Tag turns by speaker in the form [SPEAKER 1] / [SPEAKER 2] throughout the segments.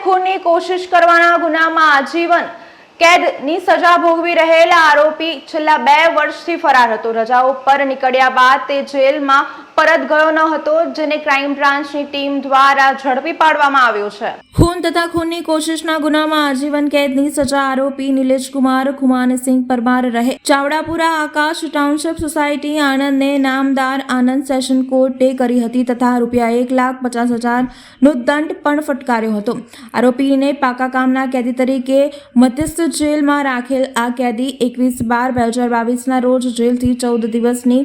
[SPEAKER 1] ખૂનની કોશિશ કરવાના ગુનામાં આજીવન કેદની સજા ભોગવી રહેલા આરોપી છેલ્લા 2 વર્ષથી ફરાર હતો। રજાઓ પર નીકળ્યા બાદ તે જેલમાં પરત ગયો ન હતો, જેને ક્રાઇમ બ્રાન્ચની ટીમ દ્વારા ઝડપી પાડવામાં આવ્યો છે। ખૂન તથા ખૂનની કોશિશના ગુનામાં આજીવન કેદની સજા આરોપી નિલેશ કુમાર ખુમાનસિંહ પરમાર રહે ચાવડાપુરા આકાશ ટાઉનશીપ સોસાયટી આણંદને નામદાર આણંદ સેશન કોર્ટે કરી હતી તથા ₹1,50,000 નો દંડ પણ ફટકાર્યો હતો। આરોપીને પાકા કામના કેદી તરીકે મધ્યસ્થ જેલમાં રાખેલ આ કેદી 21/12/2022ના રોજ જેલથી 14 દિવસની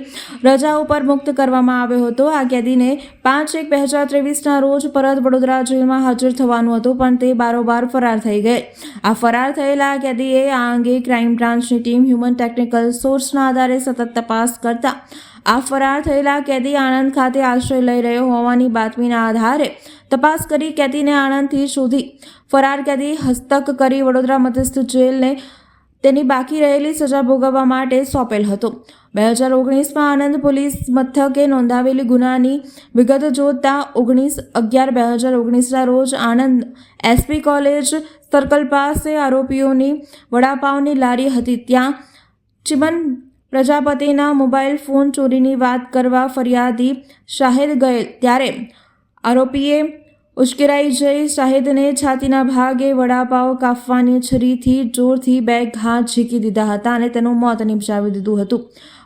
[SPEAKER 1] રજા ઉપર મુક્ત કરવામાં આવ્યો હતો। આ કેદીને 5/1/2023ના રોજ પરત વડોદરા જેલમાં હાજર થવાનું હતું, પણ તે બારોબાર ફરાર થઈ ગઈ। આ ફરાર થયેલા કેદીએ આ અંગે ક્રાઇમ બ્રાન્ચની ટીમ હ્યુમન ટેકનિકલ સોર્સના આધારે સતત તપાસ કરતા આ ફરાર થયેલા કેદી આણંદ ખાતે આશ્રય લઈ રહ્યો હોવાની બાતમીના આધારે તપાસ કરી કેદીને આણંદથી શોધી ફરાર કેદી હસ્તક કરી વડોદરા મધ્યસ્થ જેલને તેની બાકી રહેલી સજા ભોગવવા માટે સોંપેલ હતો। 2019માં આણંદ પોલીસ મથકે નોંધાવેલી ગુનાની વિગત જોતા 19/11/2019ના રોજ આણંદ એસપી કોલેજ સર્કલ પાસે આરોપીઓની વડાપાવની લારી હતી, ત્યાં ચિમન પ્રજાપતિના મોબાઈલ ફોન ચોરીની વાત કરવા ફરિયાદી શાહિદ ગયેલ, ત્યારે આરોપીએ ઉશ્કેરાઈ જઈ શાહિદને છાતીના ભાગે વડાપાવ કાપવાની છરીથી જોરથી 2 ઘા ઝીકી દીધા હતા અને તેનું મોત નિપજાવી દીધું હતું।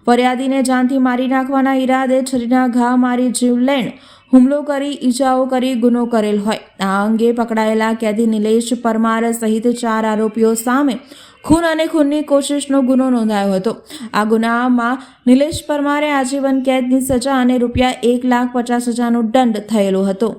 [SPEAKER 1] ફરિયાદીને જાનથી મારી નાખવાના ઈરાદે છરીના ઘા મારી જીવલેણ હુમલો કરી ઈજાઓ કરી ગુનો કરેલ હોય। આ અંગે પકડાયેલા કેદી નિલેશ પરમાર સહિત 4 આરોપીઓ સામે ખૂન અને ખૂનની કોશિશનો ગુનો નોંધાયો હતો। આ ગુનામાં નિલેશ પરમારે આજીવન કેદની સજા અને ₹1,50,000નો દંડ થયેલો હતો।